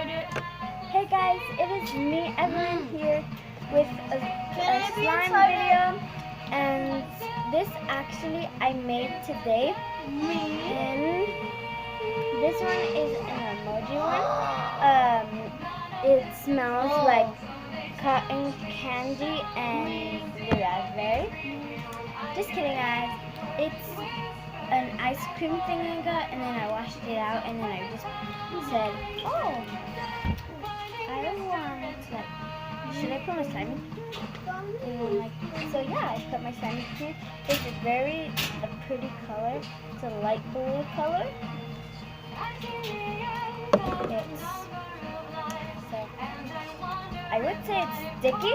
Hey guys, it is me, Evelyn, here with a slime video, and this actually I made today. And this one is an emoji one. It smells like cotton candy and raspberry. Just kidding, guys. It's an ice cream thing I got, and then I washed it out, and then I just said, oh, I don't want, like, should I put my slime in? So yeah, I put my slime in too. It's a pretty color. It's a light blue color. I would say it's sticky,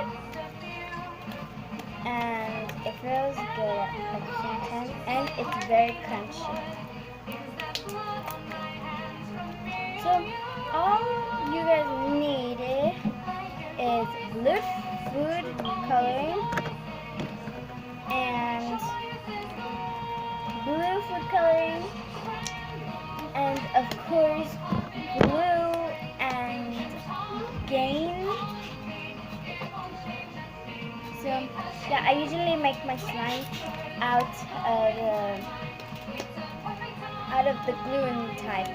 and it feels good at the same time, and it's very crunchy. So all you guys need is blue food coloring and of course glue and Gain. So yeah, I usually make my slime out of the glue and Tide.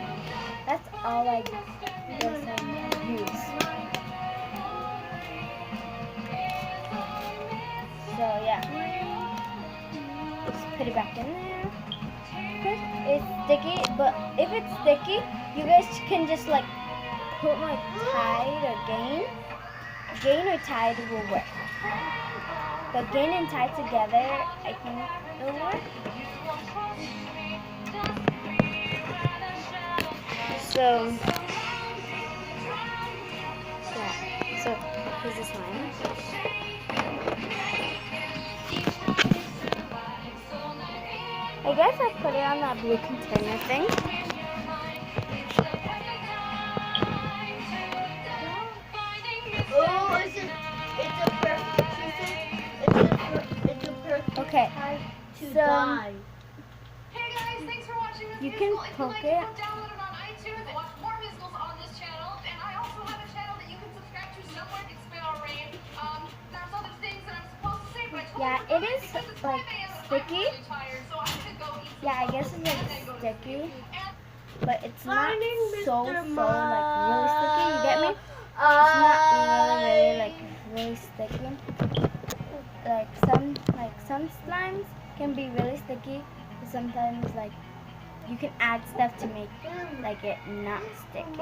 That's all I use. So yeah, just put it back in there. It's sticky, but if it's sticky, you guys can just like put my Tide or Gain. Gain or Tide will work. But Gain and Tide together, I think it'll work. So here's the slime. I guess I put it on that blue container thing. Oh, it's a perfect. Okay, so Die. Hey guys, thanks for watching this you musical. can If you poke like it. go download it on iTunes and watch more musicals on this channel. And I also have a channel that you can subscribe to somewhere it's Spin or Rain. There's other things that I'm supposed to say, but I totally Yeah, forgot it is because it's like 5 a.m. and sticky. I'm really tired, so I'm gonna go eat some Yeah, I food guess it's and then like go to sticky, sleep. but it's not Finding so Mr. like really sticky. You get me? It's not really like really sticky. Like some slimes can be really sticky, but sometimes like you can add stuff to make like it not sticky.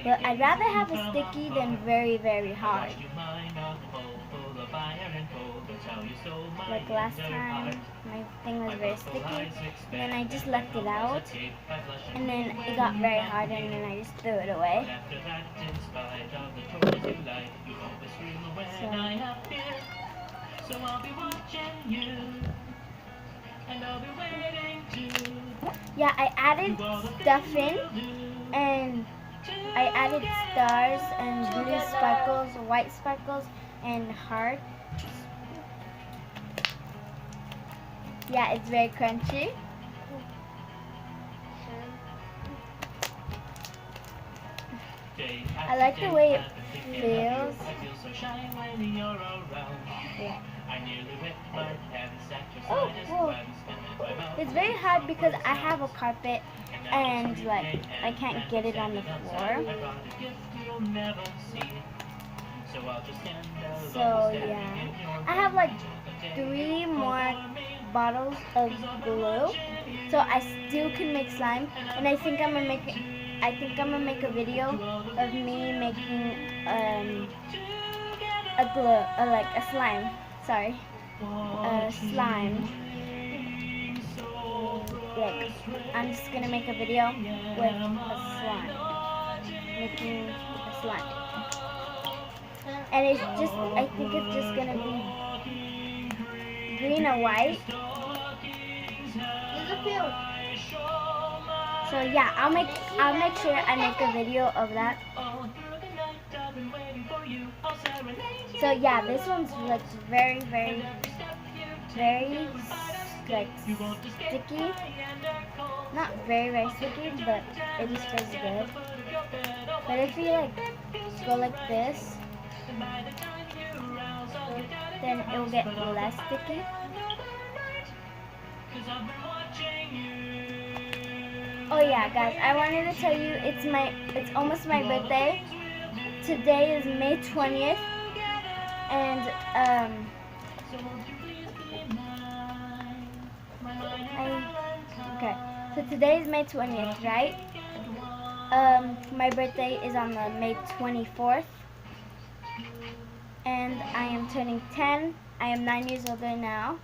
But I'd rather have a sticky than very, very hard. Like last time, my thing was very sticky, and then I just left it out, and then it got very hard, and then I just threw it away. So yeah, I added stuff in, and I added stars and blue sparkles, white sparkles, and hearts. Yeah, it's very crunchy. I like the way it feels. Yeah. Oh, whoa. It's very hard because I have a carpet and like I can't get it on the floor. So yeah, I have like 3 more bottles of glue, so I still can make slime. And I think I'm gonna make a video of me making a glue, like a slime. Sorry, slime. Like I'm just gonna make a video with a slime, making a slime. And it's just, I think it's just gonna be green or white. So yeah, I'll make sure I make a video of that. So yeah, this one's like very like sticky. not very sticky, but it just feels good. But if you like go like this, then it will get less sticky. Oh yeah, guys, I wanted to tell you it's almost my birthday. Today is May 20th, and okay. So today is May 20th, right? My birthday is on the May 24th, and I am turning 10. I am 9 years older now.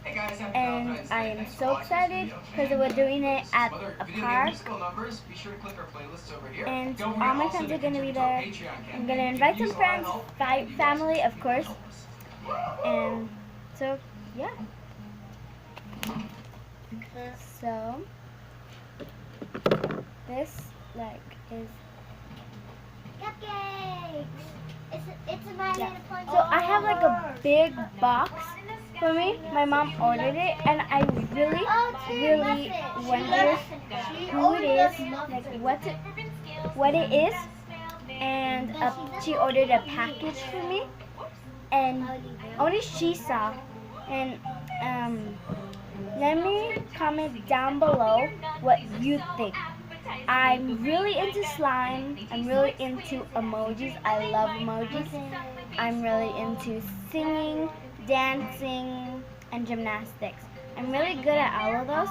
Hey guys, happy And Valentine's Day. I am Thanks for so watching this excited video. because we're doing it at Some other a video park. game musical numbers, be sure to click our playlists over here. And Don't all forget my also friends to are going to be contribute our there. Patreon I'm campaign. going to We invite could some use a lot friends, of help. family, of course. Help us. And so, yeah. So, this is Cupcakes. It's a My Yeah. Little Pony. So I have like a big box for me. My mom ordered it, and I really wonder who it is, like what it is. And she ordered a package for me, and only she saw. And let me comment down below what you think. I'm really into slime. I'm really into emojis. I love emojis. I'm really into singing, dancing, and gymnastics. I'm really good at all of those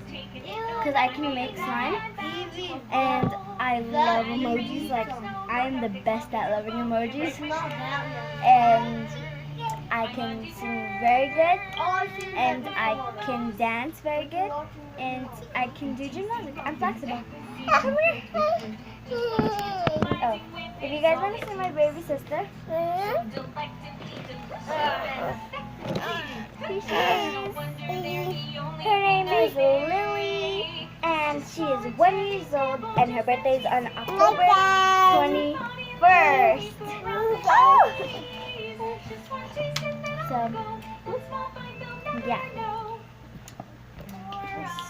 because I can make slime. And I love emojis. Like, I'm the best at loving emojis. And I can sing very good. And I can dance very good. And I can do gymnastics. I'm flexible. Come here. Oh, if you guys want to see my baby sister, here she is. Her name is Lily, and she is 1 year old, and her birthday is on October 21st. So, yeah.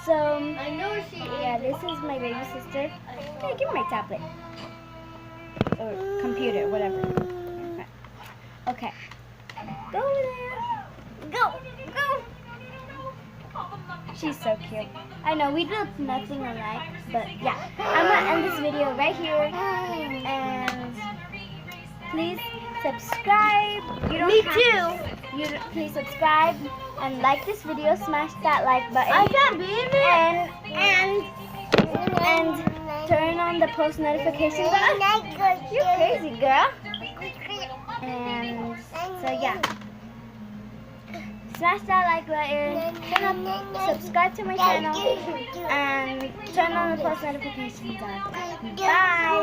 So, I know she yeah, this is my baby sister. Hey, give me my tablet. Or computer, whatever. Okay. Go over there. Go. She's so cute. I know, we look nothing alike, but yeah. I'm going to end this video right here. And please subscribe. Me too. Please subscribe and like this video. Smash that like button. And turn on the post notification button. You're crazy, girl. And so yeah. Smash that like button. Subscribe to my channel. And turn on the post notification button. Bye.